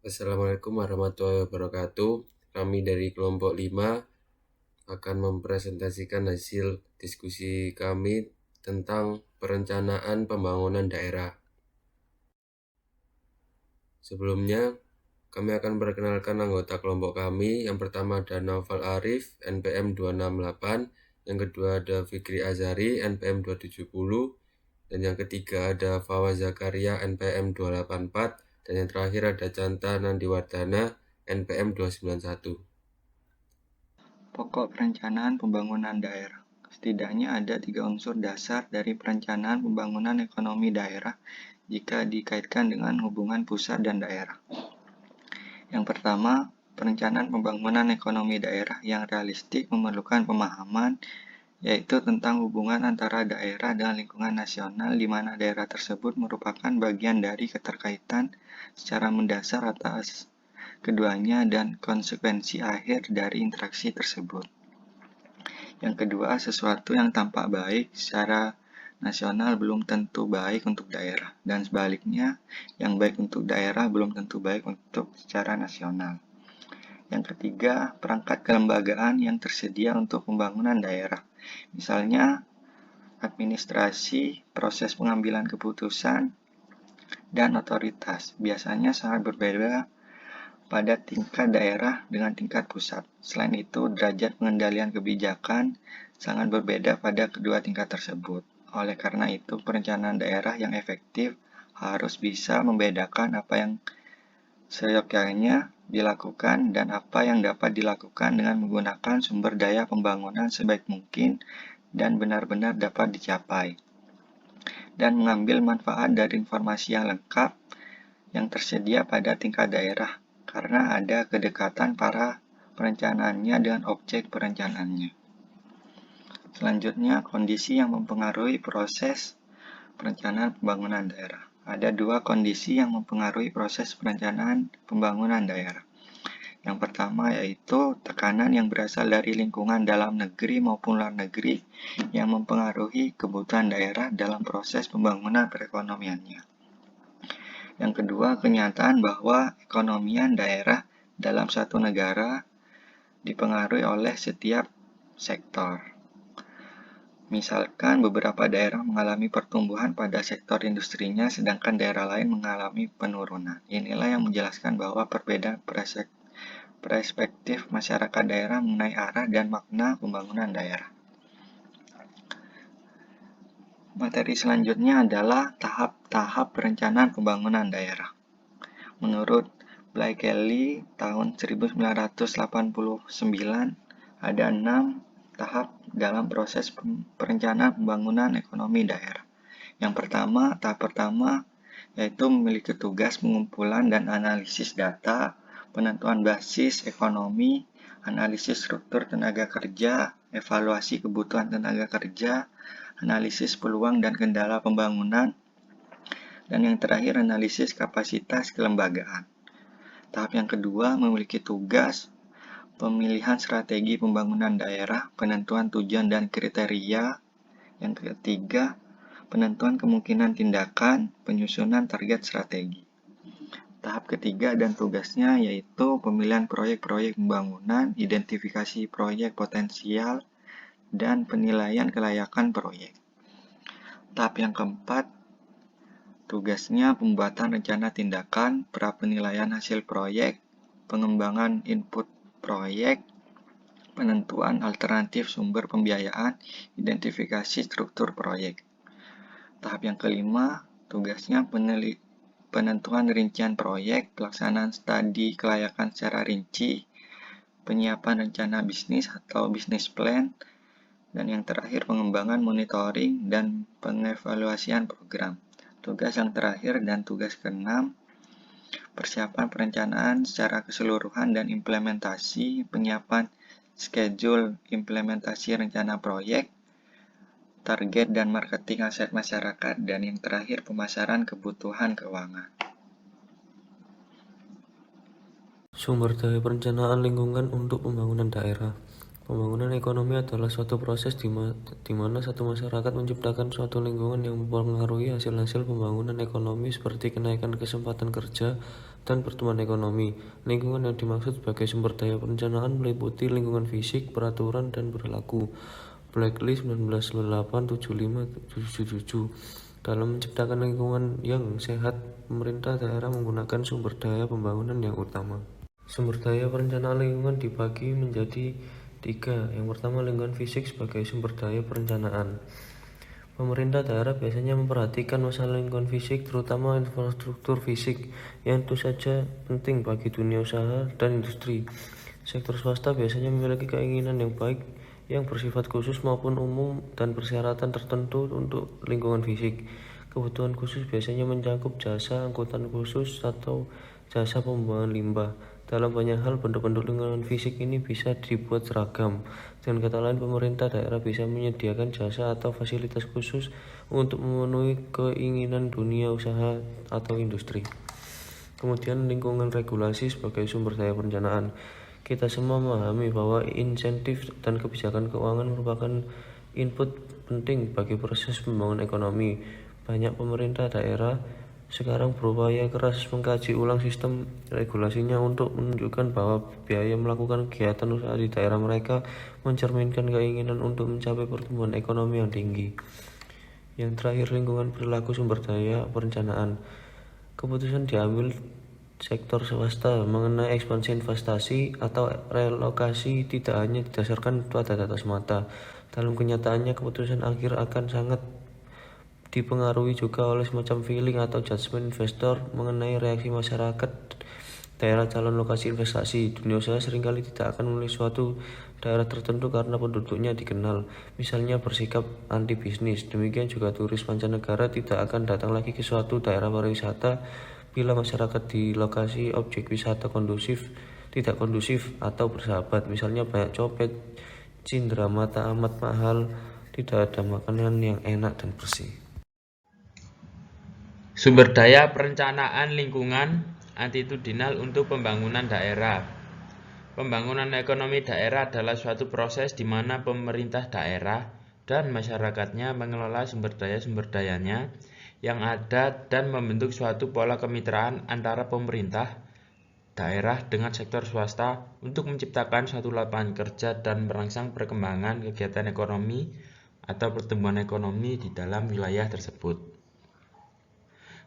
Assalamualaikum warahmatullahi wabarakatuh. Kami dari kelompok 5 akan mempresentasikan hasil diskusi kami tentang perencanaan pembangunan daerah. Sebelumnya, kami akan perkenalkan anggota kelompok kami. Yang pertama ada Naufal Arif, NPM 268. Yang kedua ada Fikri Azari, NPM 270. Dan yang ketiga ada Fawaz Zakaria, NPM 284. Dan yang terakhir ada Canta Nandiwardana, NPM 291. Pokok perencanaan pembangunan daerah. Setidaknya ada 3 unsur dasar dari perencanaan pembangunan ekonomi daerah jika dikaitkan dengan hubungan pusat dan daerah. Yang pertama, perencanaan pembangunan ekonomi daerah yang realistik memerlukan pemahaman yaitu tentang hubungan antara daerah dan lingkungan nasional di mana daerah tersebut merupakan bagian dari keterkaitan secara mendasar atas keduanya dan konsekuensi akhir dari interaksi tersebut. Yang kedua, sesuatu yang tampak baik secara nasional belum tentu baik untuk daerah, dan sebaliknya, yang baik untuk daerah belum tentu baik untuk secara nasional. Yang ketiga, perangkat kelembagaan yang tersedia untuk pembangunan daerah. Misalnya, administrasi, proses pengambilan keputusan, dan otoritas biasanya sangat berbeda pada tingkat daerah dengan tingkat pusat. Selain itu, derajat pengendalian kebijakan sangat berbeda pada kedua tingkat tersebut. Oleh karena itu, perencanaan daerah yang efektif harus bisa membedakan apa yang seyogyanya dilakukan dan apa yang dapat dilakukan dengan menggunakan sumber daya pembangunan sebaik mungkin dan benar-benar dapat dicapai, dan mengambil manfaat dari informasi yang lengkap yang tersedia pada tingkat daerah karena ada kedekatan para perencanaannya dengan objek perencanaannya. Selanjutnya, kondisi yang mempengaruhi proses perencanaan pembangunan daerah. Ada 2 kondisi yang mempengaruhi proses perencanaan pembangunan daerah. Yang pertama yaitu tekanan yang berasal dari lingkungan dalam negeri maupun luar negeri yang mempengaruhi kebutuhan daerah dalam proses pembangunan perekonomiannya. Yang kedua, kenyataan bahwa ekonomian daerah dalam satu negara dipengaruhi oleh setiap sektor. Misalkan beberapa daerah mengalami pertumbuhan pada sektor industrinya sedangkan daerah lain mengalami penurunan. Inilah yang menjelaskan bahwa perbedaan perspektif masyarakat daerah mengenai arah dan makna pembangunan daerah. Materi selanjutnya adalah tahap-tahap perencanaan pembangunan daerah. Menurut Blakely tahun 1989 ada 6 tahap dalam proses perencanaan pembangunan ekonomi daerah. Tahap pertama yaitu memiliki tugas pengumpulan dan analisis data, penentuan basis ekonomi, analisis struktur tenaga kerja, evaluasi kebutuhan tenaga kerja, analisis peluang dan kendala pembangunan, dan yang terakhir analisis kapasitas kelembagaan. Tahap yang kedua memiliki tugas pemilihan strategi pembangunan daerah, penentuan tujuan dan kriteria. Yang ketiga, penentuan kemungkinan tindakan, penyusunan target strategi. Tahap ketiga dan tugasnya yaitu pemilihan proyek-proyek pembangunan, identifikasi proyek potensial, dan penilaian kelayakan proyek. Tahap yang keempat, tugasnya pembuatan rencana tindakan, pra-penilaian hasil proyek, pengembangan input proyek, penentuan alternatif sumber pembiayaan, identifikasi struktur proyek. Tahap yang kelima, tugasnya penentuan rincian proyek, pelaksanaan studi kelayakan secara rinci, penyiapan rencana bisnis atau business plan, dan yang terakhir pengembangan monitoring dan pengevaluasian program. Tugas yang terakhir dan tugas keenam, persiapan perencanaan secara keseluruhan dan implementasi, penyiapan schedule implementasi rencana proyek, target dan marketing aset masyarakat, dan yang terakhir pemasaran kebutuhan keuangan. Sumber daya perencanaan lingkungan untuk pembangunan daerah. Pembangunan ekonomi adalah suatu proses di mana satu masyarakat menciptakan suatu lingkungan yang mempengaruhi hasil-hasil pembangunan ekonomi seperti kenaikan kesempatan kerja, dan pertumbuhan ekonomi. Lingkungan yang dimaksud sebagai sumber daya perencanaan meliputi lingkungan fisik, peraturan, dan perilaku. Blacklist 1998-75-77. Dalam menciptakan lingkungan yang sehat, pemerintah daerah menggunakan sumber daya pembangunan yang utama. Sumber daya perencanaan lingkungan dibagi menjadi 3. Yang pertama, lingkungan fisik sebagai sumber daya perencanaan. Pemerintah daerah biasanya memperhatikan masalah lingkungan fisik, terutama infrastruktur fisik, yang tentu saja penting bagi dunia usaha dan industri. Sektor swasta biasanya memiliki keinginan yang baik yang bersifat khusus maupun umum dan persyaratan tertentu untuk lingkungan fisik. Kebutuhan khusus biasanya mencakup jasa angkutan khusus atau jasa pembuangan limbah. Dalam banyak hal, bentuk-bentuk lingkungan fisik ini bisa dibuat seragam. Dengan kata lain, pemerintah daerah bisa menyediakan jasa atau fasilitas khusus untuk memenuhi keinginan dunia usaha atau industri. Kemudian, lingkungan regulasi sebagai sumber daya perencanaan. Kita semua memahami bahwa insentif dan kebijakan keuangan merupakan input penting bagi proses pembangunan ekonomi. Banyak pemerintah daerah sekarang berupaya keras mengkaji ulang sistem regulasinya untuk menunjukkan bahwa biaya melakukan kegiatan usaha di daerah mereka mencerminkan keinginan untuk mencapai pertumbuhan ekonomi yang tinggi. Yang terakhir, lingkungan perilaku sumber daya perencanaan. Keputusan diambil sektor swasta mengenai ekspansi investasi atau relokasi tidak hanya didasarkan pada data semata. Dalam kenyataannya, keputusan akhir akan sangat dipengaruhi juga oleh semacam feeling atau judgement investor mengenai reaksi masyarakat daerah calon lokasi investasi. Dunia usaha seringkali tidak akan memilih suatu daerah tertentu karena penduduknya dikenal, misalnya bersikap anti bisnis. Demikian juga turis mancanegara tidak akan datang lagi ke suatu daerah pariwisata bila masyarakat di lokasi objek wisata tidak kondusif atau bersahabat, misalnya banyak copet, cindera mata amat mahal, tidak ada makanan yang enak dan bersih. Sumber daya perencanaan lingkungan attitudinal untuk pembangunan daerah. Pembangunan ekonomi daerah adalah suatu proses di mana pemerintah daerah dan masyarakatnya mengelola sumber dayanya yang ada dan membentuk suatu pola kemitraan antara pemerintah daerah dengan sektor swasta untuk menciptakan suatu lapangan kerja dan merangsang perkembangan kegiatan ekonomi atau pertumbuhan ekonomi di dalam wilayah tersebut.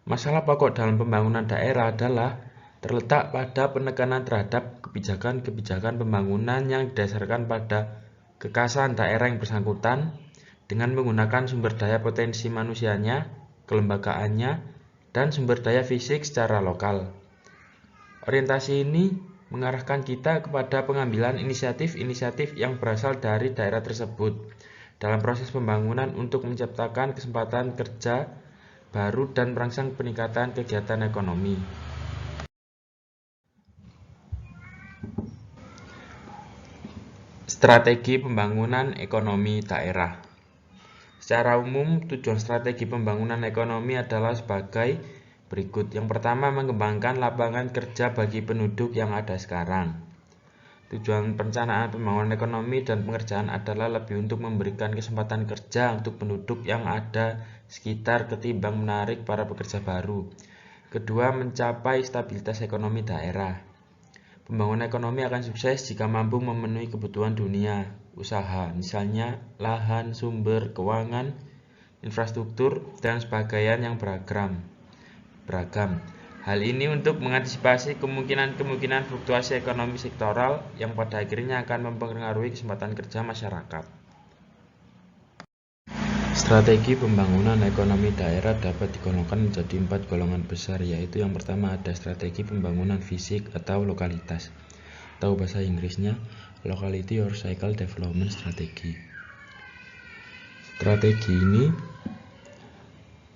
Masalah pokok dalam pembangunan daerah adalah terletak pada penekanan terhadap kebijakan-kebijakan pembangunan yang didasarkan pada kekhasan daerah yang bersangkutan dengan menggunakan sumber daya potensi manusianya, kelembagaannya, dan sumber daya fisik secara lokal. Orientasi ini mengarahkan kita kepada pengambilan inisiatif-inisiatif yang berasal dari daerah tersebut dalam proses pembangunan untuk menciptakan kesempatan kerja baru dan merangsang peningkatan kegiatan ekonomi. Strategi pembangunan ekonomi daerah. Secara umum, tujuan strategi pembangunan ekonomi adalah sebagai berikut. Yang pertama, mengembangkan lapangan kerja bagi penduduk yang ada sekarang. Tujuan perencanaan pembangunan ekonomi dan pengerjaan adalah lebih untuk memberikan kesempatan kerja untuk penduduk yang ada sekitar ketimbang menarik para pekerja baru. Kedua, mencapai stabilitas ekonomi daerah. Pembangunan ekonomi akan sukses jika mampu memenuhi kebutuhan dunia usaha, misalnya lahan, sumber, keuangan, infrastruktur, dan sebagainya yang beragam. Hal ini untuk mengantisipasi kemungkinan fluktuasi ekonomi sektoral yang pada akhirnya akan mempengaruhi kesempatan kerja masyarakat. Strategi pembangunan ekonomi daerah dapat digolongkan menjadi 4 golongan besar, yaitu yang pertama ada strategi pembangunan fisik atau lokalitas, atau bahasa Inggrisnya Locality or Cycle Development Strategy. Strategi ini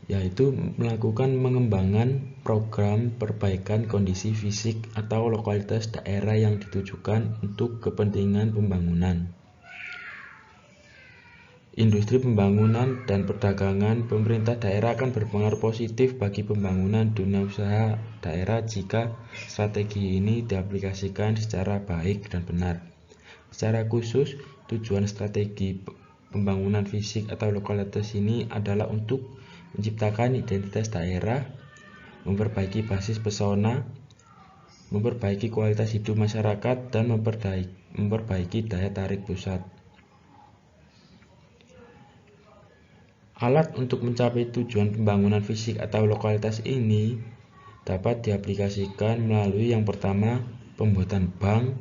yaitu melakukan pengembangan program perbaikan kondisi fisik atau lokalitas daerah yang ditujukan untuk kepentingan pembangunan. Industri pembangunan dan perdagangan pemerintah daerah akan berpengaruh positif bagi pembangunan dunia usaha daerah jika strategi ini diaplikasikan secara baik dan benar. Secara khusus, tujuan strategi pembangunan fisik atau lokalitas ini adalah untuk menciptakan identitas daerah, memperbaiki basis pesona, memperbaiki kualitas hidup masyarakat, dan memperbaiki daya tarik pusat. Alat untuk mencapai tujuan pembangunan fisik atau lokalitas ini dapat diaplikasikan melalui yang pertama, pembuatan bank,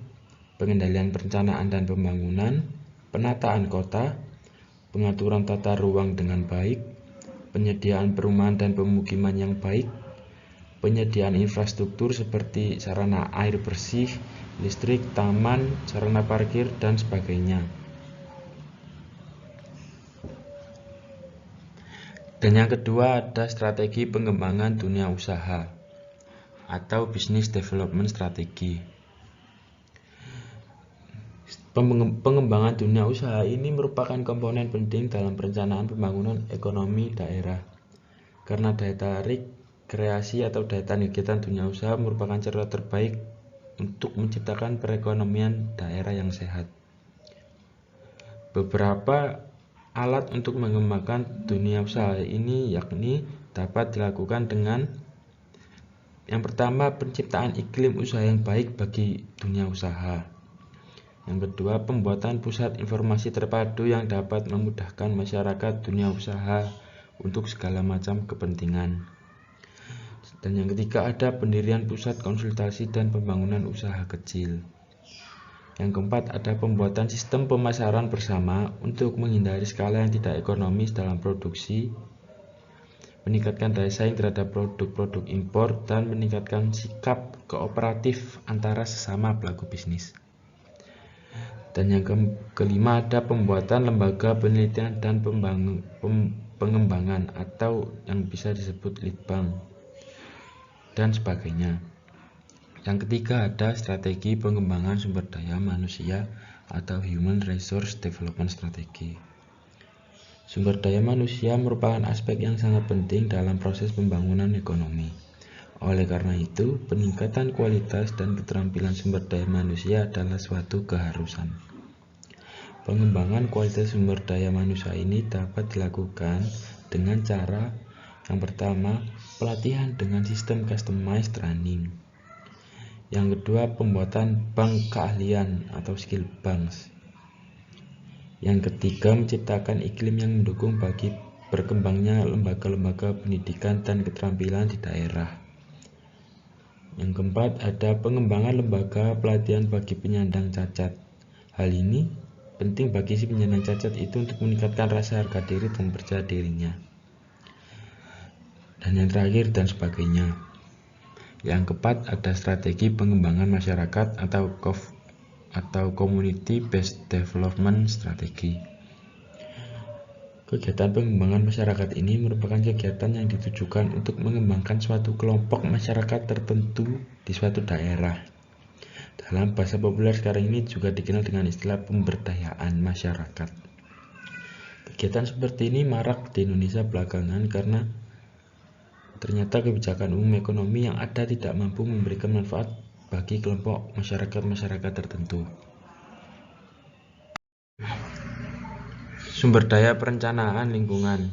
pengendalian perencanaan dan pembangunan, penataan kota, pengaturan tata ruang dengan baik, penyediaan perumahan dan pemukiman yang baik, penyediaan infrastruktur seperti sarana air bersih, listrik, taman, sarana parkir, dan sebagainya. Dan yang kedua ada strategi pengembangan dunia usaha atau business development strategi. Pengembangan dunia usaha ini merupakan komponen penting dalam perencanaan pembangunan ekonomi daerah. Karena daya tarik, kreasi atau daya tarik kegiatan dunia usaha merupakan cara terbaik untuk menciptakan perekonomian daerah yang sehat. Beberapa alat untuk mengembangkan dunia usaha ini yakni dapat dilakukan dengan yang pertama, penciptaan iklim usaha yang baik bagi dunia usaha. Yang kedua, pembuatan pusat informasi terpadu yang dapat memudahkan masyarakat dunia usaha untuk segala macam kepentingan. Dan yang ketiga, ada pendirian pusat konsultasi dan pembangunan usaha kecil. Yang keempat, ada pembuatan sistem pemasaran bersama untuk menghindari skala yang tidak ekonomis dalam produksi, meningkatkan daya saing terhadap produk-produk impor, dan meningkatkan sikap kooperatif antara sesama pelaku bisnis. Dan yang kelima, ada pembuatan lembaga penelitian dan pengembangan atau yang bisa disebut litbang dan sebagainya. Yang ketiga, ada strategi pengembangan sumber daya manusia atau Human Resource Development Strategy. Sumber daya manusia merupakan aspek yang sangat penting dalam proses pembangunan ekonomi. Oleh karena itu, peningkatan kualitas dan keterampilan sumber daya manusia adalah suatu keharusan. Pengembangan kualitas sumber daya manusia ini dapat dilakukan dengan cara yang pertama, pelatihan dengan sistem customized training. Yang kedua, pembuatan bank keahlian atau skill banks. Yang ketiga, menciptakan iklim yang mendukung bagi berkembangnya lembaga-lembaga pendidikan dan keterampilan di daerah. Yang keempat, ada pengembangan lembaga pelatihan bagi penyandang cacat. Hal ini penting bagi si penyandang cacat itu untuk meningkatkan rasa harga diri dan percaya dirinya. Dan yang terakhir dan sebagainya. Yang keempat, ada strategi pengembangan masyarakat atau community based development strategy. Kegiatan pengembangan masyarakat ini merupakan kegiatan yang ditujukan untuk mengembangkan suatu kelompok masyarakat tertentu di suatu daerah. Dalam bahasa populer sekarang ini juga dikenal dengan istilah pemberdayaan masyarakat. Kegiatan seperti ini marak di Indonesia belakangan karena ternyata kebijakan umum ekonomi yang ada tidak mampu memberikan manfaat bagi kelompok masyarakat tertentu. Sumber daya perencanaan lingkungan.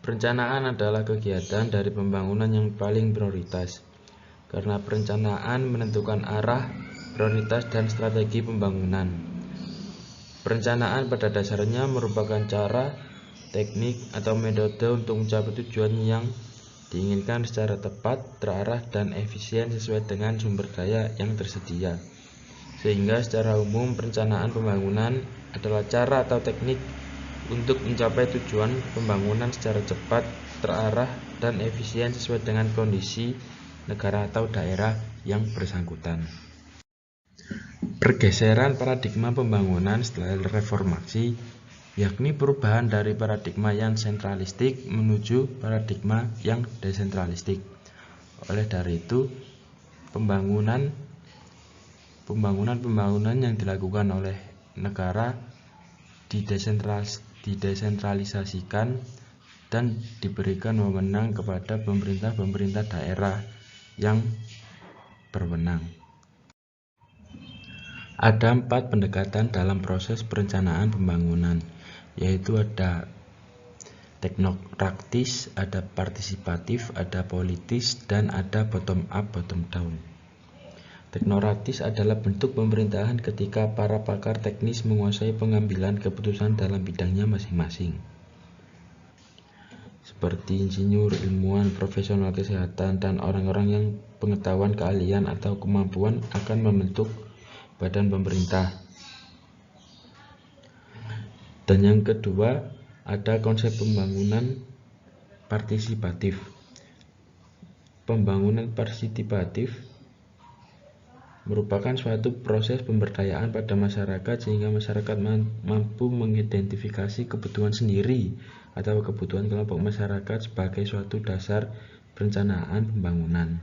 Perencanaan adalah kegiatan dari pembangunan yang paling prioritas, karena perencanaan menentukan arah, prioritas, dan strategi pembangunan. Perencanaan pada dasarnya merupakan cara, teknik, atau metode untuk mencapai tujuan yang diinginkan secara tepat, terarah, dan efisien sesuai dengan sumber daya yang tersedia. Sehingga secara umum perencanaan pembangunan adalah cara atau teknik untuk mencapai tujuan pembangunan secara cepat, terarah, dan efisien sesuai dengan kondisi negara atau daerah yang bersangkutan. Pergeseran paradigma pembangunan setelah reformasi yakni perubahan dari paradigma yang sentralistik menuju paradigma yang desentralistik. Oleh dari itu, pembangunan yang dilakukan oleh negara didesentralisasikan dan diberikan wewenang kepada pemerintah daerah yang berwenang. Ada 4 pendekatan dalam proses perencanaan pembangunan, yaitu ada teknokratis, ada partisipatif, ada politis, dan ada bottom up, bottom down. Teknokratis adalah bentuk pemerintahan ketika para pakar teknis menguasai pengambilan keputusan dalam bidangnya masing-masing. Seperti insinyur, ilmuwan, profesional kesehatan, dan orang-orang yang pengetahuan, keahlian, atau kemampuan akan membentuk badan pemerintah. Dan yang kedua, ada konsep pembangunan partisipatif. Pembangunan partisipatif merupakan suatu proses pemberdayaan pada masyarakat sehingga masyarakat mampu mengidentifikasi kebutuhan sendiri atau kebutuhan kelompok masyarakat sebagai suatu dasar perencanaan pembangunan.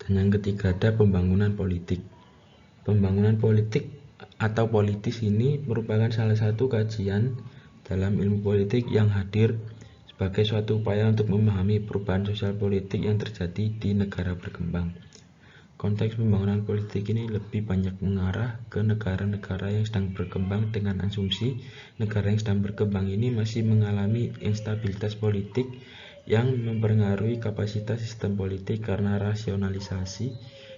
Dan yang ketiga ada pembangunan politik. Pembangunan politik atau politis ini merupakan salah satu kajian dalam ilmu politik yang hadir sebagai suatu upaya untuk memahami perubahan sosial politik yang terjadi di negara berkembang. Konteks pembangunan politik ini lebih banyak mengarah ke negara-negara yang sedang berkembang dengan asumsi negara yang sedang berkembang ini masih mengalami instabilitas politik yang mempengaruhi kapasitas sistem politik karena rasionalisasi,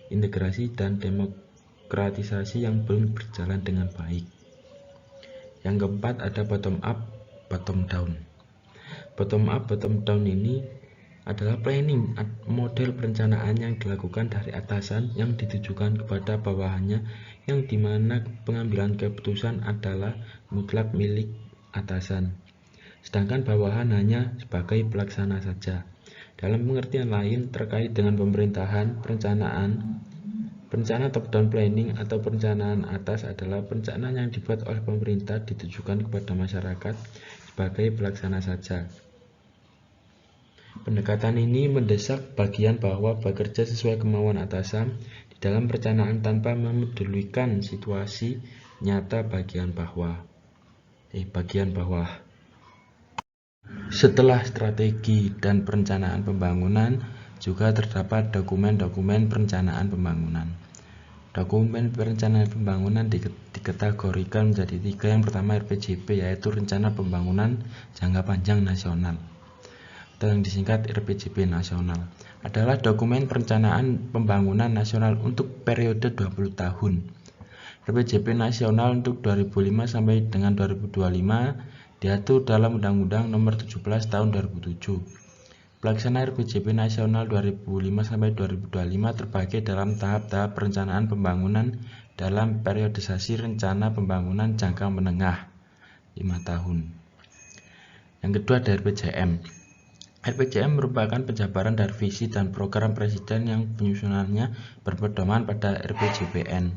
integrasi, dan demokratisasi yang belum berjalan dengan baik. Yang keempat ada bottom up, bottom down. Bottom up, bottom down ini adalah planning, model perencanaan yang dilakukan dari atasan yang ditujukan kepada bawahannya, yang dimana pengambilan keputusan adalah mutlak milik atasan, sedangkan bawahan hanya sebagai pelaksana saja. Dalam pengertian lain terkait dengan pemerintahan, perencanaan top-down planning atau perencanaan atas adalah perencanaan yang dibuat oleh pemerintah ditujukan kepada masyarakat sebagai pelaksana saja. Pendekatan ini mendesak bagian bawah bekerja sesuai kemauan atasan di dalam perencanaan tanpa memedulikan situasi nyata bagian bawah. Setelah strategi dan perencanaan pembangunan, juga terdapat dokumen-dokumen perencanaan pembangunan. Dokumen perencanaan pembangunan dikategorikan menjadi 3. Yang pertama RPJP, yaitu Rencana Pembangunan Jangka Panjang Nasional, atau yang disingkat RPJP Nasional, adalah dokumen perencanaan pembangunan nasional untuk periode 20 tahun. RPJP Nasional untuk 2005 sampai dengan 2025 diatur dalam Undang-Undang Nomor 17 Tahun 2007. Pelaksanaan RPJP Nasional 2005 sampai 2025 terbagi dalam tahap-tahap perencanaan pembangunan dalam periodisasi rencana pembangunan jangka menengah 5 tahun. Yang kedua ada RPJM. RPJM merupakan penjabaran dari visi dan program presiden yang penyusunannya berpedoman pada RPJPN,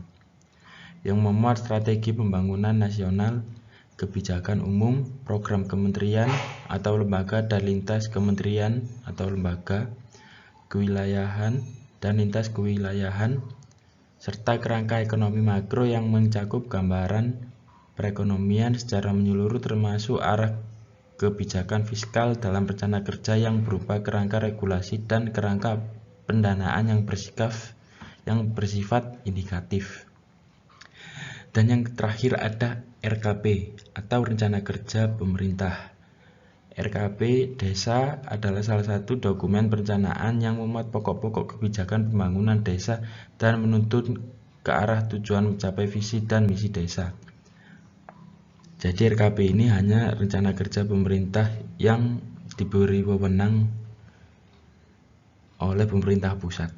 yang memuat strategi pembangunan nasional, kebijakan umum, program kementerian atau lembaga dan lintas kementerian atau lembaga, kewilayahan dan lintas kewilayahan, serta kerangka ekonomi makro yang mencakup gambaran perekonomian secara menyeluruh termasuk arah kebijakan fiskal dalam rencana kerja yang berupa kerangka regulasi dan kerangka pendanaan yang bersifat indikatif. Dan yang terakhir ada RKP atau Rencana Kerja Pemerintah. RKP Desa adalah salah satu dokumen perencanaan yang memuat pokok-pokok kebijakan pembangunan desa dan menuntun ke arah tujuan mencapai visi dan misi desa. Jadi RKP ini hanya rencana kerja pemerintah yang diberi wewenang oleh pemerintah pusat.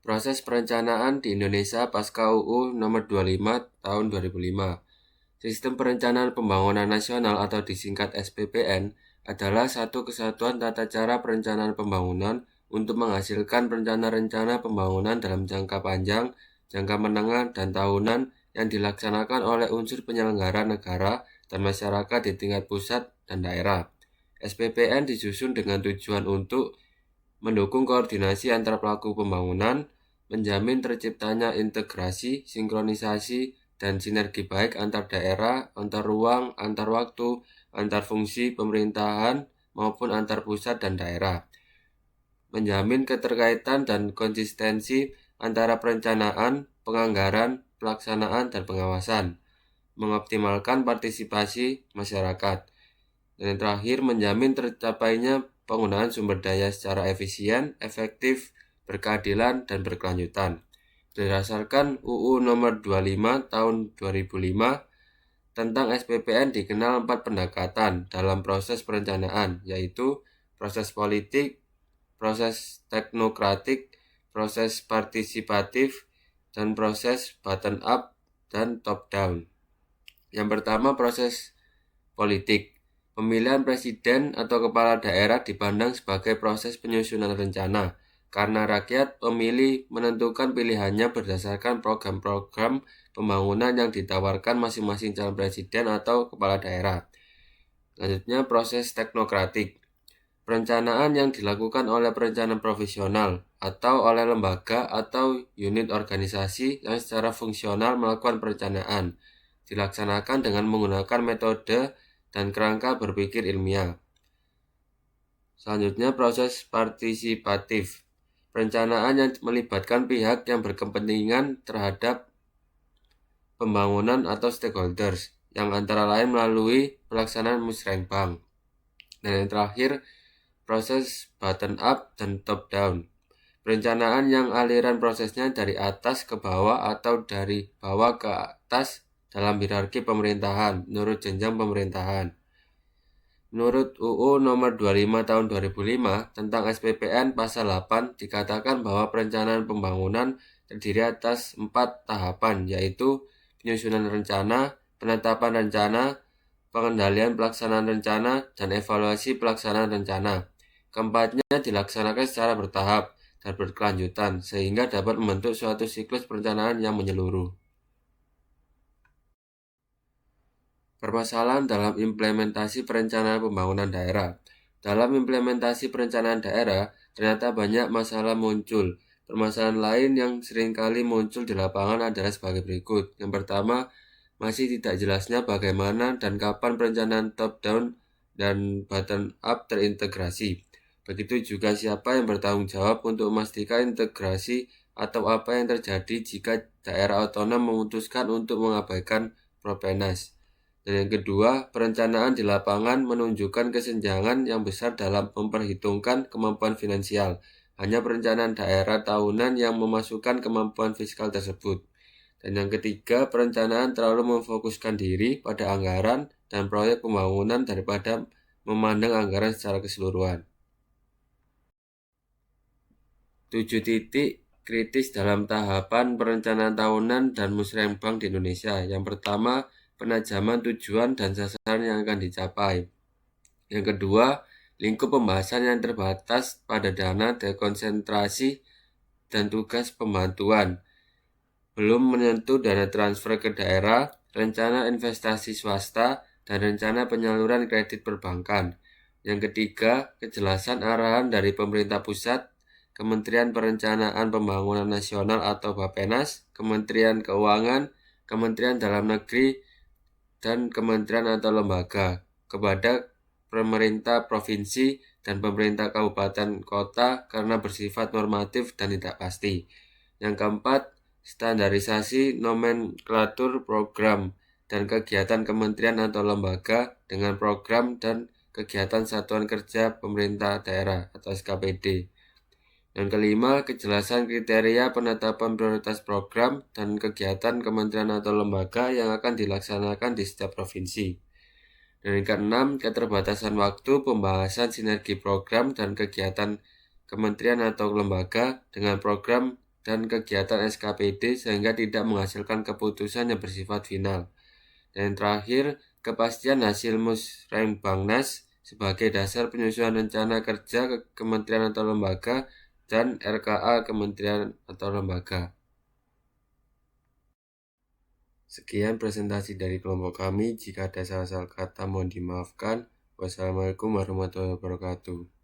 Proses perencanaan di Indonesia pasca UU Nomor 25 Tahun 2005. Sistem Perencanaan Pembangunan Nasional atau disingkat SPPN adalah satu kesatuan tata cara perencanaan pembangunan untuk menghasilkan rencana-rencana pembangunan dalam jangka panjang, jangka menengah, dan tahunan yang dilaksanakan oleh unsur penyelenggara negara dan masyarakat di tingkat pusat dan daerah. SPPN disusun dengan tujuan untuk mendukung koordinasi antar pelaku pembangunan, menjamin terciptanya integrasi, sinkronisasi, dan sinergi baik antar daerah, antar ruang, antar waktu, antar fungsi pemerintahan, maupun antar pusat dan daerah. Menjamin keterkaitan dan konsistensi antara perencanaan, penganggaran, pelaksanaan, dan pengawasan. Mengoptimalkan partisipasi masyarakat. Dan yang terakhir, menjamin tercapainya penggunaan sumber daya secara efisien, efektif, berkeadilan, dan berkelanjutan. Berdasarkan UU Nomor 25 Tahun 2005 tentang SPPN dikenal 4 pendekatan dalam proses perencanaan, yaitu proses politik, proses teknokratik, proses partisipatif, dan proses bottom up dan top down. Yang pertama, proses politik. Pemilihan presiden atau kepala daerah dipandang sebagai proses penyusunan rencana, karena rakyat pemilih menentukan pilihannya berdasarkan program-program pembangunan yang ditawarkan masing-masing calon presiden atau kepala daerah. Selanjutnya, proses teknokratik. Perencanaan yang dilakukan oleh perencana profesional atau oleh lembaga atau unit organisasi yang secara fungsional melakukan perencanaan, dilaksanakan dengan menggunakan metode dan kerangka berpikir ilmiah. Selanjutnya, proses partisipatif. Perencanaan yang melibatkan pihak yang berkepentingan terhadap pembangunan atau stakeholders, yang antara lain melalui pelaksanaan musrenbang. Dan yang terakhir, proses bottom up dan top down. Perencanaan yang aliran prosesnya dari atas ke bawah atau dari bawah ke atas dalam hierarki pemerintahan menurut jenjang pemerintahan. Menurut UU Nomor 25 Tahun 2005 tentang SPPN Pasal 8 dikatakan bahwa perencanaan pembangunan terdiri atas 4 tahapan, yaitu penyusunan rencana, penetapan rencana, pengendalian pelaksanaan rencana, dan evaluasi pelaksanaan rencana. Keempatnya dilaksanakan secara bertahap dan berkelanjutan sehingga dapat membentuk suatu siklus perencanaan yang menyeluruh. Permasalahan dalam implementasi perencanaan pembangunan daerah. Dalam implementasi perencanaan daerah, ternyata banyak masalah muncul. Permasalahan lain yang seringkali muncul di lapangan adalah sebagai berikut. Yang pertama, masih tidak jelasnya bagaimana dan kapan perencanaan top-down dan bottom-up terintegrasi. Begitu juga siapa yang bertanggung jawab untuk memastikan integrasi atau apa yang terjadi jika daerah otonom memutuskan untuk mengabaikan Propenas. Dan yang kedua, perencanaan di lapangan menunjukkan kesenjangan yang besar dalam memperhitungkan kemampuan finansial. Hanya perencanaan daerah tahunan yang memasukkan kemampuan fiskal tersebut. Dan yang ketiga, perencanaan terlalu memfokuskan diri pada anggaran dan proyek pembangunan daripada memandang anggaran secara keseluruhan. 7 titik kritis dalam tahapan perencanaan tahunan dan musrenbang di Indonesia. Yang pertama, penajaman tujuan dan sasaran yang akan dicapai. Yang kedua, lingkup pembahasan yang terbatas pada dana dekonsentrasi dan tugas pembantuan. Belum menyentuh dana transfer ke daerah, rencana investasi swasta, dan rencana penyaluran kredit perbankan. Yang ketiga, kejelasan arahan dari pemerintah pusat, Kementerian Perencanaan Pembangunan Nasional atau Bappenas, Kementerian Keuangan, Kementerian Dalam Negeri, dan kementerian atau lembaga kepada pemerintah provinsi dan pemerintah kabupaten kota karena bersifat normatif dan tidak pasti. Yang keempat, standarisasi nomenklatur program dan kegiatan kementerian atau lembaga dengan program dan kegiatan satuan kerja pemerintah daerah atau SKPD. Yang kelima, kejelasan kriteria penetapan prioritas program dan kegiatan kementerian atau lembaga yang akan dilaksanakan di setiap provinsi. Dan yang keenam, keterbatasan waktu pembahasan sinergi program dan kegiatan kementerian atau lembaga dengan program dan kegiatan SKPD sehingga tidak menghasilkan keputusan yang bersifat final. Dan yang terakhir, kepastian hasil musrenbangnas sebagai dasar penyusunan rencana kerja kementerian atau lembaga dan RKA kementerian atau lembaga. Sekian presentasi dari kelompok kami. Jika ada salah-salah kata mohon dimaafkan. Wassalamualaikum warahmatullahi wabarakatuh.